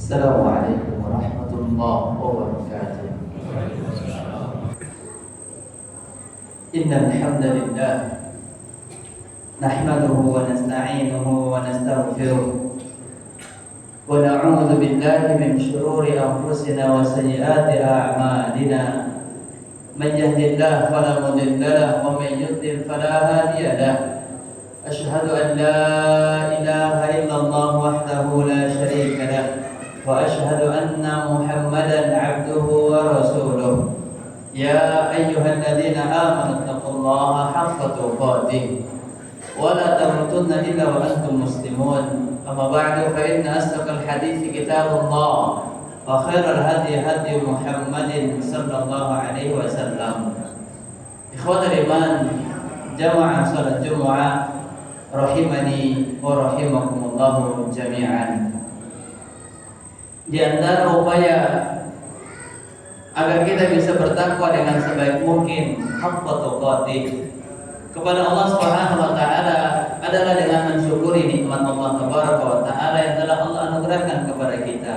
Assalamualaikum warahmatullahi wabarakatuh. Innal hamdalillah nahmaduhu wa nasta'inuhu wa nastaghfiruh wa na'udzu billahi min shururi anfusina wa sayyiati a'malina. Man yahdihillahu fala mudilla lahu wa man yudlil fala hadiya lahu. Asyhadu an la ilaha illallah wahdahu la syarika lahu wa asyhadu anna Muhammadan 'abduhu wa rasuluh. Ya ayyuhalladzina amanu taqullaha haqqa tuqatih wa la tamutunna illa wa antum muslimun. Amma ba'du, fa inna asdaqal hadithi kitabullah wa khairal hadi hadi Muhammadin sallallahu alaihi wasallam. Ikhwatal iman, jamaah salat Jumat rahimani wa rahimakumullah jami'an. Di antara upaya agar kita bisa bertakwa dengan sebaik mungkin haqqa tuqatih kepada Allah Subhanahu wa taala adalah dengan mensyukuri nikmat Allah Tabaraka wa taala yang telah Allah anugerahkan kepada kita.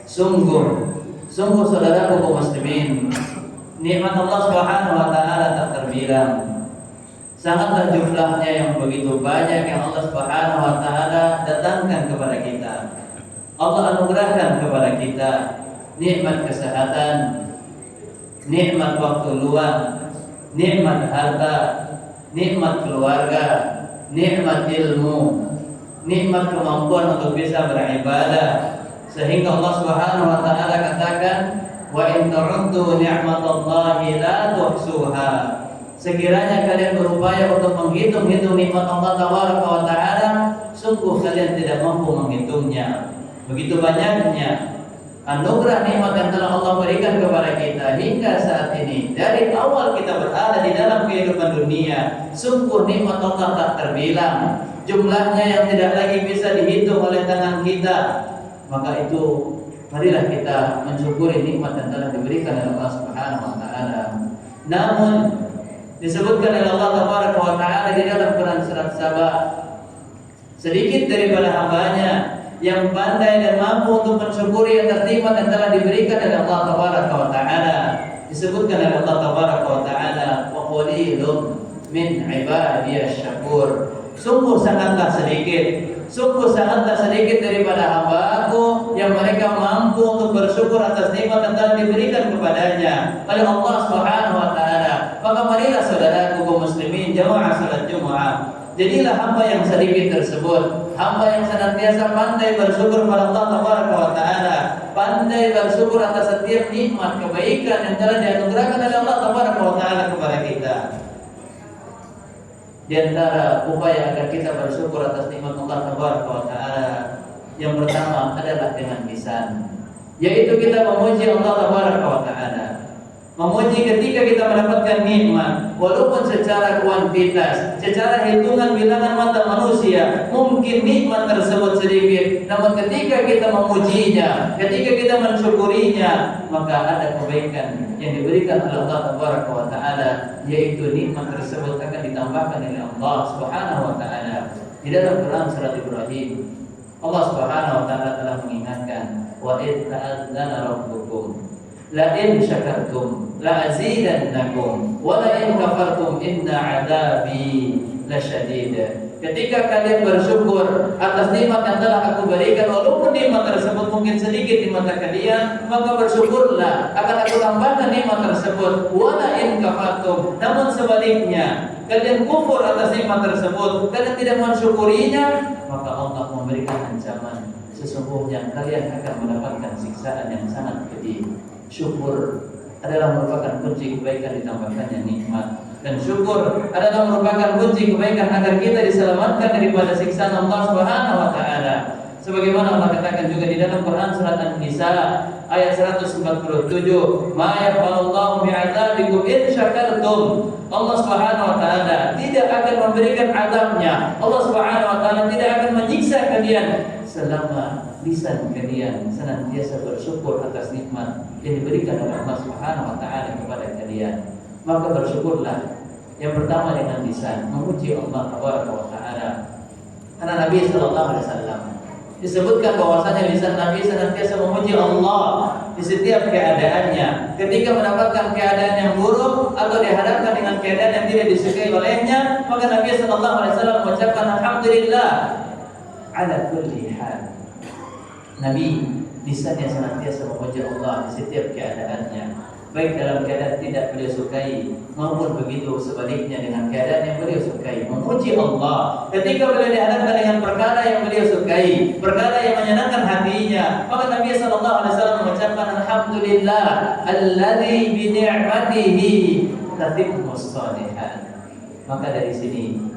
Sungguh saudaraku kaum muslimin, nikmat Allah Subhanahu wa taala tak terbilang. Sangatlah jumlahnya yang begitu banyak yang Allah Subhanahu wa taala datangkan kepada kita. Allah anugerahkan kepada kita nikmat kesehatan, nikmat waktu luang, nikmat harta, nikmat keluarga, nikmat ilmu, nikmat kemampuan untuk bisa beribadah. Sehingga Allah Subhanahu wa taala katakan, "Wa in ta'uddu ni'matallahi la tuhsuha." Sekiranya kalian berupaya untuk menghitung-hitung nikmat Allah Tabaraka wa taala, sungguh kalian tidak mampu menghitungnya. Begitu banyaknya anugerah nikmat yang telah Allah berikan kepada kita hingga saat ini. Dari awal kita berada di dalam kehidupan dunia, sungguh nikmat Allah tak terbilang, jumlahnya yang tidak lagi bisa dihitung oleh tangan kita. Maka itu marilah kita mensyukuri nikmat yang telah diberikan oleh Allah Subhanahu wa taala. Namun disebutkan oleh Allah Tabaraka wa taala di dalam Quran surat Saba, sedikit daripada hambanya yang pandai dan mampu untuk mensyukuri atas nikmat yang telah diberikan oleh Allah Tabaraka wa taala. Disebutkan oleh Allah Tabaraka wa taala, wa qalilun min ibadiyasy syakur. Sungguh sangatlah sedikit daripada hamba-Ku yang mereka mampu untuk bersyukur atas nikmat yang telah diberikan kepadanya oleh Allah Subhanahu wa taala. Maka marilah saudaraku kaum muslimin, jamaah salat Jumat, jadilah hamba yang sedikit tersebut, hamba yang senantiasa pandai bersyukur kepada Allah Tabaraka wa taala, pandai bersyukur atas setiap nikmat kebaikan yang telah dianugerahkan oleh Allah Tabaraka wa taala kepada kita. Di antara upaya agar kita bersyukur atas nikmat Allah Tabaraka wa taala, yang pertama adalah dengan lisan, yaitu kita memuji Allah Tabaraka wa taala. Memuji ketika kita mendapatkan nikmat, walaupun secara kuantitas, secara hitungan bilangan mata manusia, mungkin nikmat tersebut sedikit. Namun ketika kita memujinya, ketika kita mensyukurinya, maka ada kebaikan yang diberikan oleh Allah Tabaraka wa taala, yaitu nikmat tersebut akan ditambahkan oleh Allah Subhanahu wa taala. Di dalam Quran surat Ibrahim, Allah Subhanahu wa taala telah mengingatkan, wa idz ta'adzana rabbukum la in syakartum la azidannakum wa la in kafartum inna 'adzabi lasyadid. Ketika kalian bersyukur atas nikmat yang telah Aku berikan, walaupun nikmat tersebut mungkin sedikit di mata kalian, maka bersyukurlah, akan Aku tambahkan nikmat tersebut. Wa la in kafartum, namun sebaliknya kalian kufur atas nikmat tersebut, kalian tidak mensyukurinya, maka Allah memberikan ancaman, sesungguhnya kalian akan mendapatkan siksaan yang sangat pedih. Syukur adalah merupakan kunci kebaikan ditambahkannya nikmat, dan syukur adalah merupakan kunci kebaikan agar kita diselamatkan daripada siksaan Allah Subhanahu wa taala. Sebagaimana Allah katakan juga di dalam Quran surat An-Nisa ayat 147, "Ma yaqbalullahu bi'adzabikum in syakartum." Allah Subhanahu wa taala tidak akan memberikan azabnya. Allah Subhanahu wa taala tidak akan menyiksa kalian selama lisan kalian senantiasa bersyukur atas nikmat yang diberikan oleh Allah Subhanahu wa taala kepada kalian. Maka bersyukurlah. Yang pertama dengan lisan, memuji Allah Tabaraka wa taala. Karena Nabi sallallahu alaihi wasallam Disebutkan bahwasanya lisan Nabi senantiasa memuji Allah di setiap keadaannya. Ketika mendapatkan keadaan yang buruk atau dihadapkan dengan keadaan yang tidak disukai olehnya, maka Nabi sallallahu alaihi wasallam mengucapkan alhamdulillah ala kulli hal. Nabi lisannya senantiasa memuji Allah di setiap keadaannya, baik dalam keadaan tidak beliau sukai maupun begitu sebaliknya dengan keadaan yang beliau sukai, memuji Allah. Ketika beliau dihadapkan dengan perkara yang beliau sukai, perkara yang menyenangkan hatinya, maka Nabi sallallahu alaihi wasallam mengucapkan alhamdulillah alladzi bi ni'matihi tatimmus shalihat. Maka dari sini,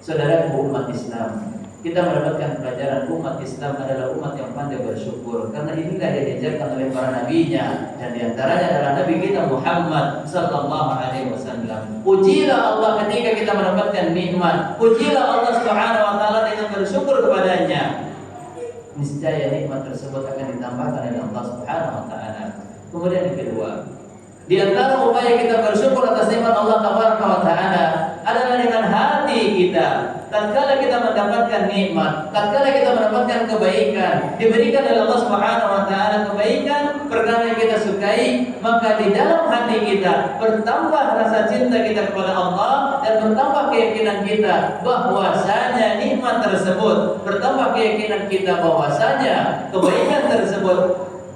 saudaraku umat Islam, kita mendapatkan pelajaran umat Islam adalah umat yang pandai bersyukur, karena inilah yang diajarkan oleh para nabinya, dan diantaranya adalah Nabi kita Muhammad sallallahu alaihi wasallam. Pujilah Allah ketika kita mendapatkan nikmat, pujilah Allah Subhanahu wa taala dengan bersyukur kepadanya. Niscaya nikmat tersebut akan ditambahkan oleh Allah Subhanahu wa taala. Kemudian yang kedua, di antara upaya kita bersyukur atas nikmat Allah Taala adalah dengan hati kita. Tatkala kita mendapatkan nikmat, tatkala kita mendapatkan kebaikan, diberikan oleh Allah Subhanahu wa taala kebaikan, perkara yang kita sukai, maka di dalam hati kita bertambah rasa cinta kita kepada Allah dan bertambah keyakinan kita bahwasanya nikmat tersebut, bertambah keyakinan kita bahwasanya kebaikan tersebut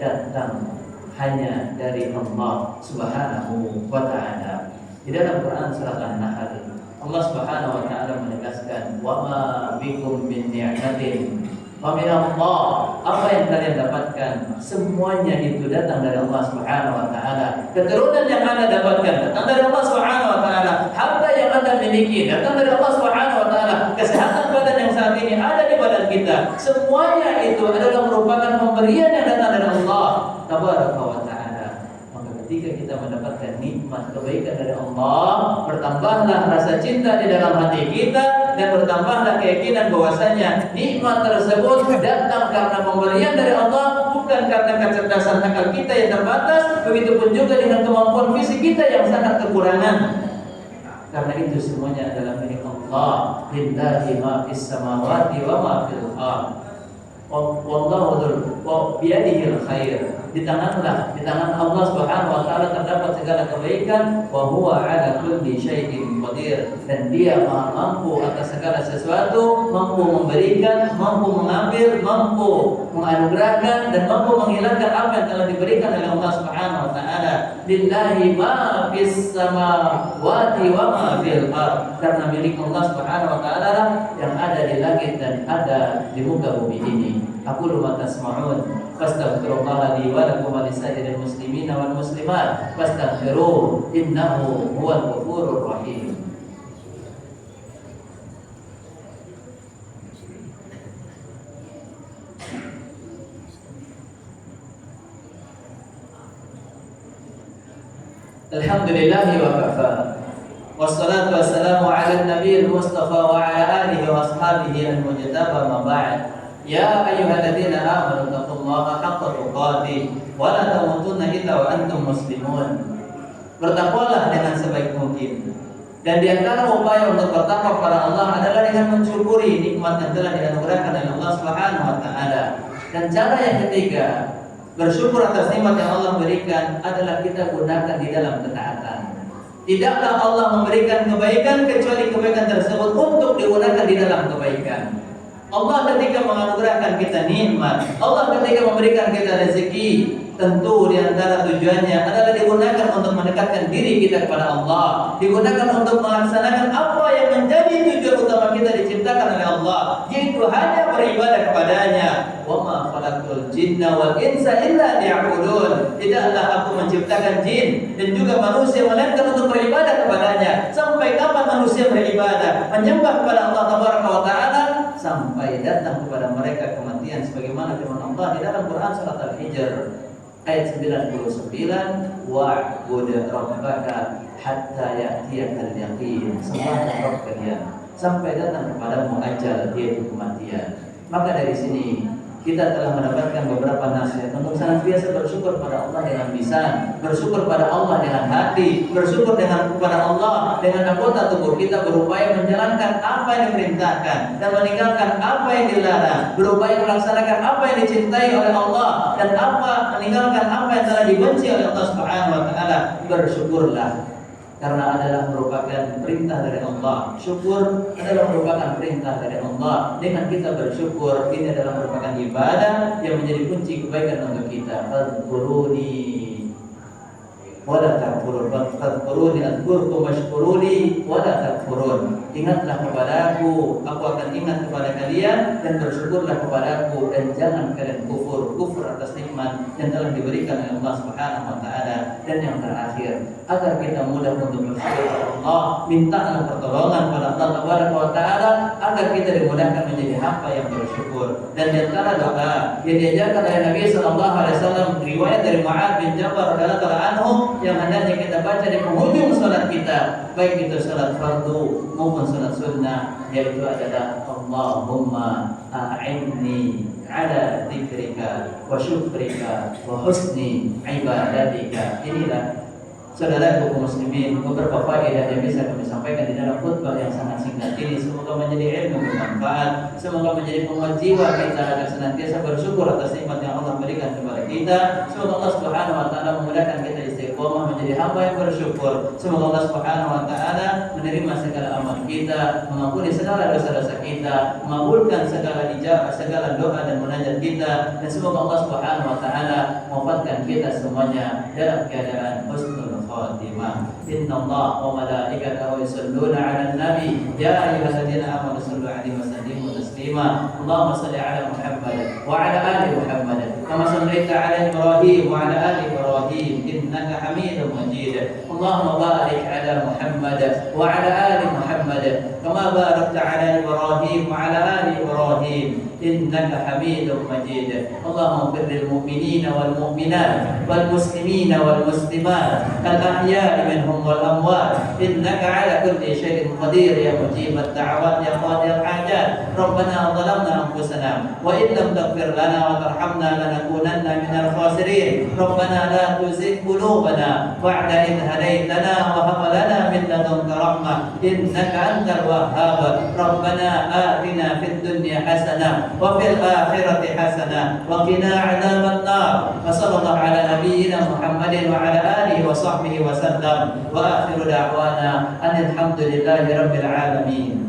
datang hanya dari Allah Subhanahu wa taala. Di dalam Quran surah An-Nahl, Allah Subhanahu wa taala menegaskan, "Wa ma bikum min ni'matin fa min Allah." Apa yang kalian dapatkan semuanya itu datang dari Allah Subhanahu wa taala. Keturunan yang Anda dapatkan datang dari Allah Subhanahu wa taala. Harta yang Anda miliki datang dari Allah Subhanahu wa taala. Kesehatan badan yang saat ini ada di badan kita, semuanya itu adalah merupakan pemberian yang datang dari Allah Tabaraka wa taala. Ketika kita mendapatkan nikmat kebaikan dari Allah, bertambahlah rasa cinta di dalam hati kita dan bertambahlah keyakinan bahwasanya nikmat tersebut datang karena pemberian dari Allah, bukan karena kecerdasan akal kita yang terbatas, begitupun juga dengan kemampuan fisik kita yang sangat kekurangan. Karena itu semuanya adalah milik Allah. Lillahi ma fis samawati wa ma fil ardh. Wallahu biyadihil khair. Di tangan Allah Subhanahu wa taala terdapat segala kebaikan, wa huwa ala kulli syai'in qadir, dan Dia Maha mampu atas segala sesuatu, mampu memberikan, mampu mengambil, mampu menganugerahkan, dan mampu menghilangkan apa yang telah diberikan oleh Allah Subhanahu wa taala. Lillahi ma fis samawati wa ma fil ardh. Karena milik Allah Subhanahu wa taala yang ada di langit dan ada di muka bumi ini. Aqulu ma tasma'un, fastaghfirullaha li wa lakum wa lisa'iril muslimina wal muslimat, fastaghfiruhu innahu huwal ghafurur rahim. Alhamdulillahi wa kafa, wassalatu wassalamu ala nabiyil mustafa wa ala alihi wa ashabihi al-mujtaba, ma ba'd. Ya ayyuhalladzina amanu taqullaha haqqa tuqatih wa la tamutunna illa wa antum muslimun. Bertakwalah dengan sebaik mungkin. Dan di antara upaya untuk bertakwa kepada Allah adalah dengan mensyukuri nikmat yang telah dianugerahkan oleh Allah Subhanahu wa taala. Dan cara yang ketiga, bersyukur atas nikmat yang Allah berikan adalah kita gunakan di dalam ketaatan. Tidaklah Allah memberikan kebaikan kecuali kebaikan tersebut untuk digunakan di dalam kebaikan. Allah ketika menganugerahkan kita nikmat, Allah ketika memberikan kita rezeki, tentu di antara tujuannya adalah digunakan untuk mendekatkan diri kita kepada Allah, digunakan untuk melaksanakan apa yang menjadi tujuan utama kita diciptakan oleh Allah, yaitu hanya beribadah kepadanya. Wa ma khalaqtul jinna wal insa illa liya'budun. Tidaklah aku menciptakan jin dan juga manusia melainkan untuk beribadah kepadanya. Sampai kapan manusia beribadah, menyembah kepada Allah Tabaraka wa taala? Sampai datang kepada mereka kematian, sebagaimana firman Allah di dalam Quran surat Al-Hijr ayat 99, wa'bud rabbaka hatta ya'tiyakal yaqin. Sembahlah Rabb kalian sampai datang kepadamu ajal, yaitu kematian. Maka dari sini kita telah mendapatkan beberapa nasihat untuk senantiasa bersyukur pada Allah dengan lisan, bersyukur pada Allah dengan hati, bersyukur kepada Allah dengan anggota tubuh kita, berupaya menjalankan apa yang diperintahkan dan meninggalkan apa yang dilarang, berupaya melaksanakan apa yang dicintai oleh Allah dan meninggalkan apa yang telah dibenci oleh Allah Subhanahu wa taala. Bersyukurlah, karena adalah merupakan perintah dari Allah. Syukur adalah merupakan perintah dari Allah. Dengan kita bersyukur, ini adalah merupakan ibadah yang menjadi kunci kebaikan untuk kita. Fadhkuruni wala takfurun, fadhkuruni adhkurkum washkuruni wala takfurun. Ingatlah kepadaku, aku akan ingat kepada kalian, dan bersyukurlah kepadaku, dan jangan kalian kufur atas nikmat yang telah diberikan oleh Allah Subhanahu wa taala. Dan yang terakhir, agar kita mudah untuk bersyukur kepada Allah, mintalah pertolongan pada Allah Subhanahu wa taala agar kita dimudahkan menjadi hamba yang bersyukur. Dan di antara doa yang diajarkan oleh Nabi sallallahu alaihi wasallam, riwayat dari Mu'adz bin Jabal radhiyallahu anhu, yang hendaknya kita baca di penghujung salat kita, baik itu salat fardu maupun salat sunnah, yaitu adalah Allahumma a'inni ala dzikrika wa syukrika wa husni ibadatika. Inilah saudara kaum muslimin, beberapa faedah yang bisa kami sampaikan di dalam khutbah yang sangat singkat ini. Semoga menjadi ilmu bermanfaat, semoga menjadi penguat jiwa kita agar senantiasa bersyukur atas nikmat yang Allah berikan kepada kita. Semoga Allah Subhanahu wa taala memudahkan kita istiqomah menjadi hamba yang bersyukur. Semoga Allah Subhanahu wa taala menerima segala amal kita, mengampuni segala dosa-dosa kita, mengabulkan segala ijabah, segala doa dan munajat kita, dan semoga Allah Subhanahu wa taala mewafatkan kita semuanya dalam keadaan husnul khatimah. Innallaha wa malaikatahu yusholluna 'alan nabi ya ayyuhalladzina amanu shallu 'alaihi wa sallimu taslima. Allahumma shalli 'ala Muhammad wa 'ala ali Muhammad kama shallaita 'ala Ibrahim wa 'ala ali Ibrahim innaka Hamidum Majid. Allahumma barik 'ala Muhammad wa 'ala ali Muhammad kama barakta 'ala Ibrahim wa 'ala ali Ibrahim innaka Hamidum Majid. Allahumma ighfir lil mu'minina wal mu'minat wal muslimina wal muslimat al-ahya'i minhum wal amwat innaka 'ala kulli syai'in qadir ya mujibat da'awat ya qadiyal hajat. Rabbana zalamna anfusana wa in lam taghfir lana wa tarhamna lanakunanna minal khasirin. Rabbana la tuzigh qulubana ba'da idh hadaytana wa hab lana min ladunka rahmah innaka antal wahhab. Rabbana atina fid dunya hasanah wa fil akhirati hasanah wa qina 'adzaban nar. Wa sallallahu ala nabiyyina Muhammadin wa ala alihi wa sahbihi wa sallam. Wa akhiru da'wana alhamdulillahi rabbil alamin.